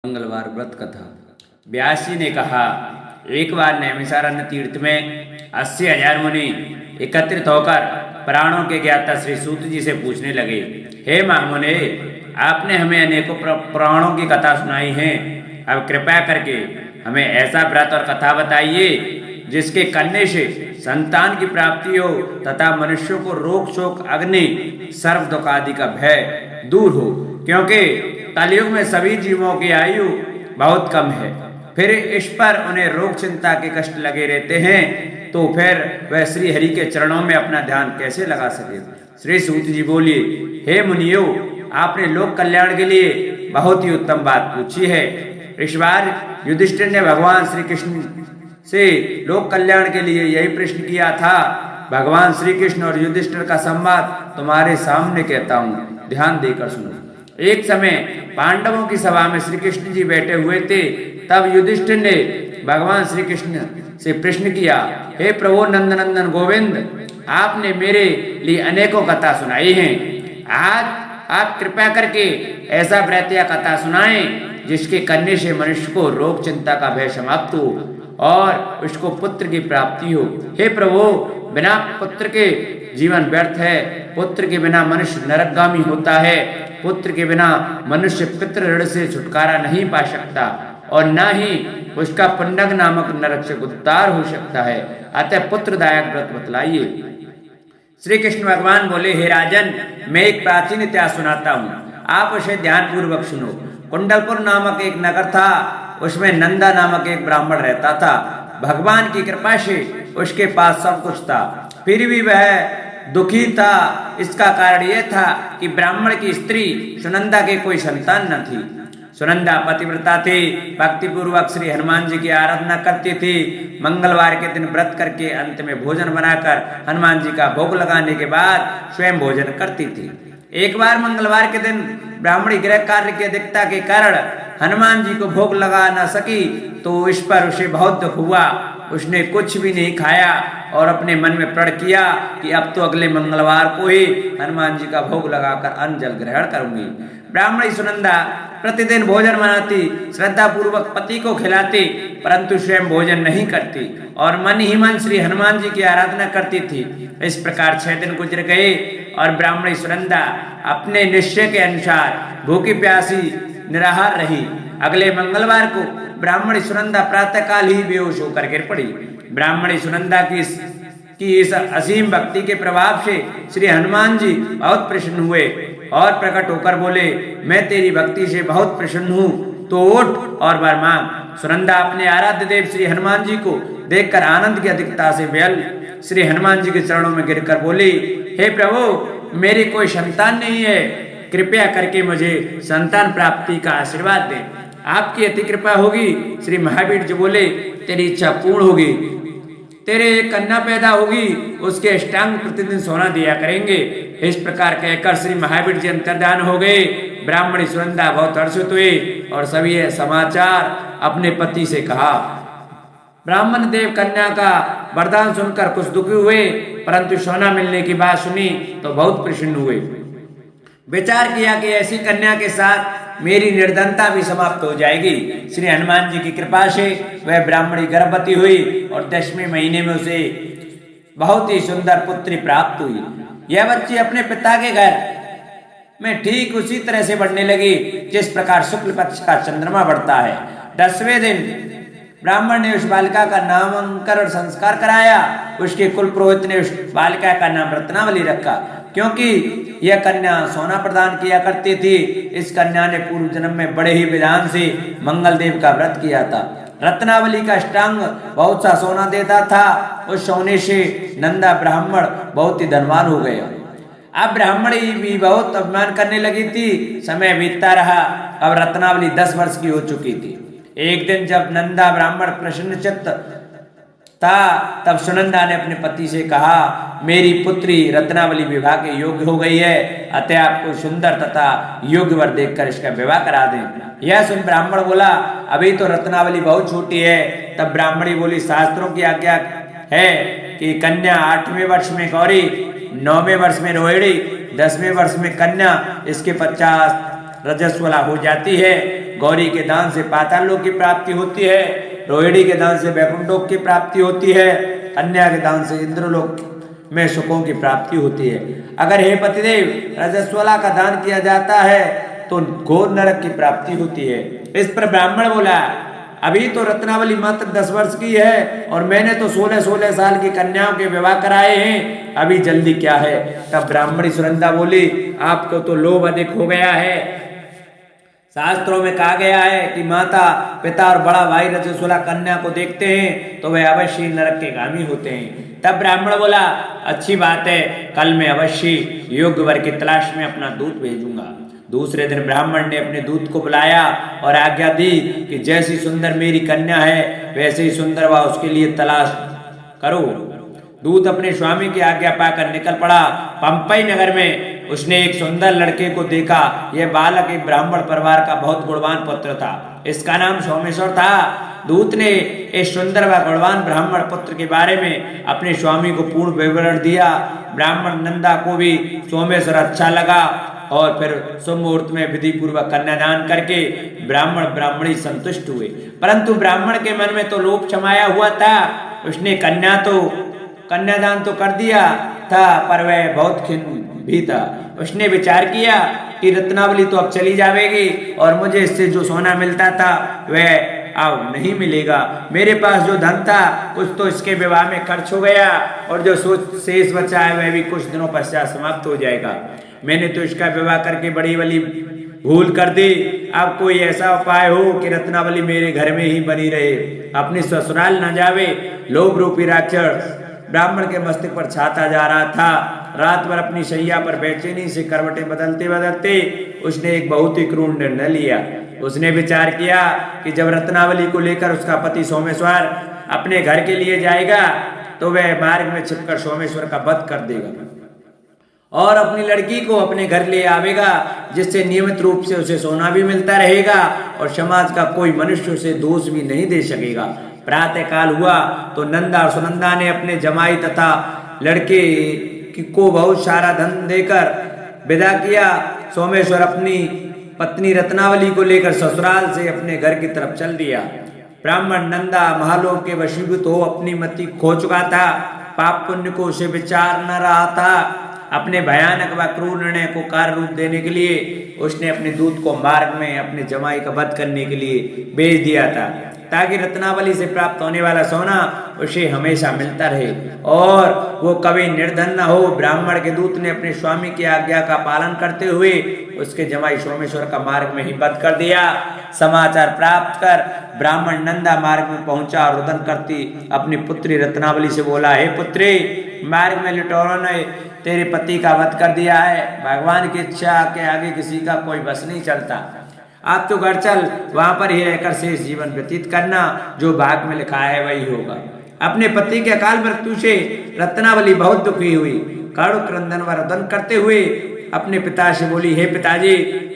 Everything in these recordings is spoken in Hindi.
मंगलवार व्रत कथा। व्यास जी ने कहा, एक बार नैमिषारण्य तीर्थ में 80,000 मुनि एकत्रित होकर प्राणों के ज्ञाता श्री सूत जी से पूछने लगे, हे महामुने, आपने हमें अनेकों पुराणों की कथा सुनाई है। अब कृपया करके हमें ऐसा व्रत और कथा बताइए जिसके करने से संतान की प्राप्ति हो तथा मनुष्यों को रोग शोक अग्नि सर्व दुख आदि का भय दूर हो, क्योंकि कलयुग में सभी जीवों की आयु बहुत कम है। फिर इस पर उन्हें रोग चिंता के कष्ट लगे रहते हैं, तो फिर वह श्री हरि के चरणों में अपना ध्यान कैसे लगा सके। श्री सूत जी बोलिए, हे मुनियो, आपने लोक कल्याण के लिए बहुत ही उत्तम बात पूछी है। इस बार युधिष्ठिर ने भगवान श्री कृष्ण से लोक कल्याण के लिए यही प्रश्न किया था। भगवान श्री कृष्ण और युधिष्ठिर का संवाद तुम्हारे सामने कहता हूँ, ध्यान देकर सुनो। एक समय पांडवों की सभा में श्री कृष्ण जी बैठे हुए थे। तब युधिष्ठिर ने भगवान श्री कृष्ण से प्रश्न किया, हे प्रभु नंदनंदन गोविंद, आपने मेरे लिए अनेकों कथा सुनाई हैं। आज आप कृपया करके ऐसा व्रत या कथा सुनाएं जिसके करने से मनुष्य को रोग चिंता का भय समाप्त हो और उसको पुत्र की प्राप्ति हो। हे प्रभु, बिना पुत्र के जीवन व्यर्थ है। पुत्र के बिना मनुष्य नरकगामी होता है। पुत्र के बिना मनुष्य पितृ ऋण से छुटकारा नहीं पा सकता और न ही उसका पुंडक नामक नरक से उद्धार हो सकता है। अतः पुत्रदायक व्रत बतलाइए। श्री कृष्ण भगवान बोले, हे राजन, मैं एक प्राचीन इतिहास सुनाता हूँ, आप उसे ध्यान पूर्वक सुनो। कुंडलपुर नामक एक नगर था, उसमें नंदा नामक एक ब्राह्मण रहता था। भगवान की कृपा से उसके पास सब कुछ था, फिर भी वह दुखी था। इसका कारण यह था कि ब्राह्मण की स्त्री सुनंदा के कोई संतान न थी। सुनंदा पतिव्रता थी, भक्ति पूर्वक श्री हनुमान जी की आराधना करती थी। मंगलवार के दिन व्रत करके अंत में भोजन बनाकर हनुमान जी का भोग लगाने के बाद स्वयं भोजन करती थी। एक बार मंगलवार के दिन ब्राह्मणी गृह कार्य की अधिकता के कारण हनुमान जी को भोग लगा न सकी, तो इस पर उसे बहुत दुख हुआ। उसने कुछ भी नहीं खाया और अपने मन में प्रण किया कि अब तो अगले मंगलवार को ही हनुमान जी का भोग लगाकर अन्न जल ग्रहण करूंगी। ब्राह्मणी सुनंदा प्रतिदिन भोजन बनाती, श्रद्धा पूर्वक पति को खिलाती, परंतु स्वयं भोजन नहीं करती और मन ही मन श्री हनुमान जी की आराधना करती थी। इस प्रकार 6 दिन गुजर गए और ब्राह्मणी सुनंदा अपने निश्चय के अनुसार भूखी प्यासी निराहार रही। अगले मंगलवार को ब्राह्मणी सुनंदा प्रातःकाल ही बेहोश होकर गिर पड़ी। ब्राह्मणी सुनंदा की इस असीम भक्ति के प्रभाव से श्री हनुमान जी बहुत प्रसन्न हुए और प्रकट होकर बोले, मैं तेरी भक्ति से बहुत प्रसन्न हूँ, तो उठ और वर मांग। सुनंदा अपने आराध्य देव श्री हनुमान जी को देखकर आनंद की अधिकता से बेहल श्री हनुमान जी के चरणों में गिरकर बोली, हे प्रभु, मेरी कोई संतान नहीं है, कृपया करके मुझे संतान प्राप्ति का आशीर्वाद दे। आपकी अति कृपा होगी। श्री महावीर जी बोले, तेरी इच्छा पूर्ण होगी। तेरे एक कन्या पैदा होगी, उसके अष्टांग प्रतिदिन सोना दिया करेंगे। इस प्रकार कहकर श्री महावीर जी अंतर्धान हो गए। ब्राह्मणी सुनंदा बहुत हर्षित हुए और सभी यह समाचार अपने पति से कहा। ब्राह्मण देव कन्या का वरदान सुनकर कुछ दुखी हुए, परंतु सोना मिलने की बात सुनी तो बहुत प्रसन्न हुए। विचार किया कि ऐसी कन्या के साथ मेरी निर्धनता भी समाप्त हो जाएगी। श्री हनुमान जी की कृपा से वह ब्राह्मणी गर्भवती हुई और 10वें महीने में उसे बहुत ही सुंदर पुत्री प्राप्त हुई। यह बच्ची अपने पिता के घर में ठीक उसी तरह से बढ़ने लगी जिस प्रकार शुक्ल पक्ष का चंद्रमा बढ़ता है। 10वें दिन ब्राह्मण ने उस बालिका का नामांकन और संस्कार कराया। उसके कुल पुरोहित ने उस बालिका का नाम रत्नावली रखा, क्योंकि यह कन्या सोना प्रदान किया करती थी। इस कन्या ने पूर्व जन्म में बड़े ही विधान से मंगल देव का व्रत किया था। रत्नावली का अष्टांग बहुत सा सोना देता था। उस सोने से नंदा ब्राह्मण बहुत ही धनवान हो गया। अब ब्राह्मणी भी बहुत अभिमान करने लगी थी। समय बीतता रहा। अब रत्नावली 10 वर्ष की हो चुकी थी। एक दिन जब नंदा ब्राह्मण प्रसन्नचित्त था, तब सुनंदा ने अपने पति से कहा, मेरी पुत्री रत्नावली विवाह के योग्य हो गई है, अतः आपको सुंदर तथा योग्य वर देखकर इसका विवाह करा दें। यह सुन ब्राह्मण बोला, अभी तो रत्नावली बहुत छोटी है। तब ब्राह्मणी बोली, शास्त्रों की आज्ञा है कि कन्या 8वें वर्ष में गौरी, 9वें वर्ष में रोहिणी, 10वें वर्ष में कन्या, इसके 50 रजस्वला हो जाती है। गौरी के दान से पाताल लोक की प्राप्ति होती है, रोहिणी के दान से वैकुंठ लोक की प्राप्ति होती है, कन्या के दान से इंद्रलोक में सुखों की प्राप्ति होती है। अगर हे पतिदेव रजस्वला का दान किया जाता है तो घोर नरक की प्राप्ति होती है। इस पर ब्राह्मण बोला, अभी तो रत्नावली मात्र 10 वर्ष की है और मैंने तो 16-16 साल की कन्याओं के विवाह कराए हैं, अभी जल्दी क्या है। तब ब्राह्मणी सुनंदा बोली, आपको तो लोभ अधिक हो गया है। शास्त्रों में कहा गया है कि माता पिता और बड़ा भाई रजस्वला कन्या को देखते हैं तो वे अवश्य नरक के गामी होते हैं। तब ब्राह्मण बोला, अच्छी बात है, कल मैं अवश्य योग्य वर की तलाश में अपना दूत भेजूंगा। दूसरे दिन ब्राह्मण ने अपने दूत को बुलाया और आज्ञा दी कि जैसी सुंदर मेरी कन्या है वैसे ही सुंदर वह उसके लिए तलाश करो। दूत अपने स्वामी की आज्ञा पाकर निकल पड़ा। पंपई नगर में उसने एक सुंदर लड़के को देखा। यह बालक एक ब्राह्मण परिवार का बहुत गुणवान पुत्र था। इसका नाम सोमेश्वर था। दूत ने इस सुंदर व गुणवान ब्राह्मण पुत्र के बारे में अपने स्वामी को पूर्ण विवरण दिया। ब्राह्मण नंदा को भी सोमेश्वर अच्छा लगा और फिर शुभ मुहूर्त में विधि पूर्वक कन्यादान करके ब्राह्मण ब्राह्मणी संतुष्ट हुए। परंतु ब्राह्मण के मन में तो लोभ समाया हुआ था। उसने कन्यादान तो कर दिया था पर वह बहुत खिन्न भी था। उसने विचार किया कि रत्नावली तो अब चली जाएगी और मुझे इससे जो सोना मिलता था वह अब नहीं मिलेगा। मेरे पास जो धन था कुछ तो इसके विवाह में खर्च हो गया और जो शेष बचा है वह भी कुछ दिनों पश्चात समाप्त हो जाएगा। मैंने तो इसका विवाह करके बड़ी वाली भूल कर दी। अब कोई ऐसा उपाय हो कि रत्नावली मेरे घर में ही बनी रहे, अपनी ससुराल न जावे। लोभ रूपी राक्षस ब्राह्मण के मस्तक पर छाता जा रहा था। रात भर अपनी शैया पर बेचैनी से करवटें बदलते बदलते उसने एक बहुत ही क्रूर निर्णय लिया। उसने विचार किया कि जब रत्नावली को लेकर उसका पति सोमेश्वर अपने घर के लिए जाएगा तो वह मार्ग में छिपकर सोमेश्वर का वध कर देगा और अपनी लड़की को अपने घर ले आवेगा, जिससे नियमित रूप से उसे सोना भी मिलता रहेगा और समाज का कोई मनुष्य उसे दोष भी नहीं दे सकेगा। प्रातः काल हुआ तो नंदा और सुनंदा ने अपने जमाई तथा लड़के को बहुत सारा धन देकर विदा किया। सोमेश्वर अपनी पत्नी रत्नावली को लेकर ससुराल से अपने घर की तरफ चल दिया। ब्राह्मण नंदा महालोक के वशीभूत हो अपनी मति खो चुका था। पाप पुण्य को उसे विचार न रहा था। अपने भयानक व क्रूर निर्णय को कार्य रूप देने के लिए उसने अपने दूत को मार्ग में अपने जमाई का वध करने के लिए भेज दिया था, ताकि रत्नावली से प्राप्त होने वाला सोना उसे हमेशा मिलता रहे और वो कभी निर्धन न हो। ब्राह्मण के दूत ने अपने स्वामी की आज्ञा का पालन करते हुए उसके जमाई सोमेश्वर का मार्ग में ही वध कर दिया। समाचार प्राप्त कर ब्राह्मण नंदा मार्ग में पहुंचा और रुदन करती अपनी पुत्री रत्नावली से बोला, हे पुत्री, मार्ग में लुटेरों ने तेरे पति का वध कर दिया है। भगवान की इच्छा के आगे किसी का कोई बस नहीं चलता। आप तो घर चल, वहां पर ही रहकर शेष जीवन व्यतीत करना, जो भाग में लिखा है वही होगा। अपने पति के अकाल मृत्यु से रत्नावली बहुत दुखी हुई। करुण क्रंदन व रुदन करते हुए अपने पिता से बोली, हे पिताजी,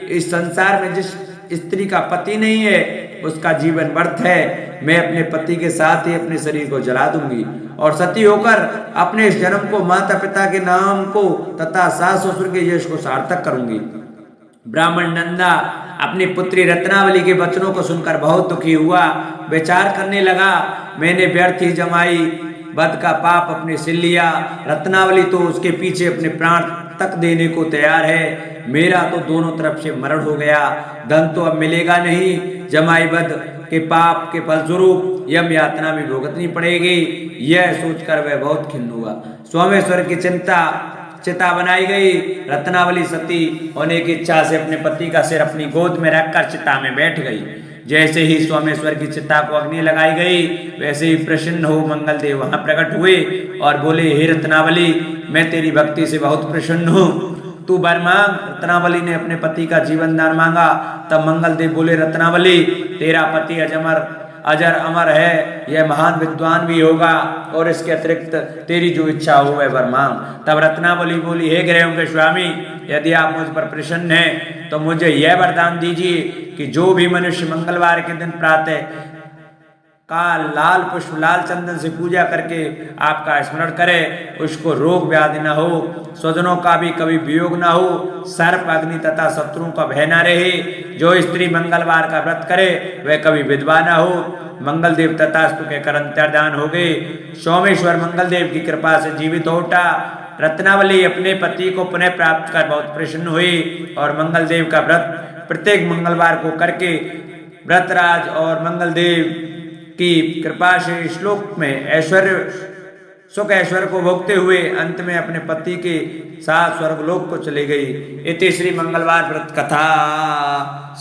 इस संसार में जिस स्त्री का पति नहीं है उसका जीवन व्यर्थ है। मैं अपने पति के साथ ही अपने शरीर को जला दूंगी और सती होकर अपने इस जन्म को माता पिता के नाम को तथा सास ससुर के यश को सार्थक करूंगी। ब्राह्मण नंदा अपनी पुत्री रत्नावली के वचनों को सुनकर बहुत दुखी हुआ। विचार करने लगा, मैंने व्यर्थ ही जमाई वध का पाप अपने सिर लिया। रत्नावली तो उसके पीछे अपने प्राण तक देने को तैयार है। मेरा तो दोनों तरफ से मरण हो गया। धन तो अब मिलेगा नहीं। जमाई वध के पाप के फलस्वरूप यम यातना भी भुगतनी पड़ेगी। यह सोचकर वह बहुत खिन्न हुआ। सोमेश्वर की चिता बनाई गई। रत्नावली सती होने की इच्छा से अपने पति का सिर अपनी गोद में रखकर चिता में बैठ गई। जैसे ही सोमेश्वर की चिता को अग्नि लगाई गई वैसे ही प्रसन्न हो मंगल देव वहां प्रकट हुए और बोले, हे रत्नावली, मैं तेरी भक्ति से बहुत प्रसन्न हूँ, तू वर मांग। रत्नावली ने अपने पति का जीवन दान मांगा। तब मंगल देव बोले, रत्नावली, तेरा पति अजर अमर है, यह महान विद्वान भी होगा और इसके अतिरिक्त तेरी जो इच्छा हो वह वर मांग। तब रत्नावली बोली, हे ग्रहों के स्वामी, यदि आप मुझ पर प्रसन्न हैं तो मुझे यह वरदान दीजिए कि जो भी मनुष्य मंगलवार के दिन प्रातः का लाल पुष्प लाल चंदन से पूजा करके आपका स्मरण करे, उसको रोग व्याधि न हो, स्वजनों का भी कभी वियोग न हो, सर्प अग्नि तथा शत्रुओं का भय न रहे। जो स्त्री मंगलवार का व्रत करे वह कभी विधवा न हो। मंगल देव तथास्तु कहकर अंतर्धान हो गए। सोमेश्वर मंगल देव की कृपा से जीवित हो उठा। रत्नावली अपने पति को पुनः प्राप्त कर बहुत प्रसन्न हुई और मंगल देव का व्रत प्रत्येक मंगलवार को करके व्रतराज और मंगल देव की कृपा से श्लोक में ऐश्वर्य सुख ऐश्वर्य को भोगते हुए अंत में अपने पति के साथ स्वर्गलोक को चले गई। इति श्री मंगलवार व्रत कथा।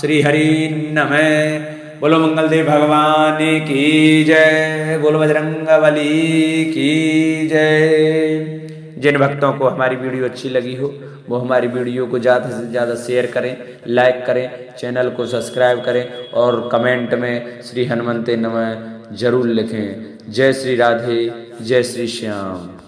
श्री हरि नमः। बोलो मंगल देव भगवान की जय। बोलो बजरंगबली की जय। जिन भक्तों को हमारी वीडियो अच्छी लगी हो वो हमारी वीडियो को ज़्यादा से ज़्यादा शेयर करें, लाइक करें, चैनल को सब्सक्राइब करें और कमेंट में श्री हनुमते नमः जरूर लिखें। जय श्री राधे, जय श्री श्याम।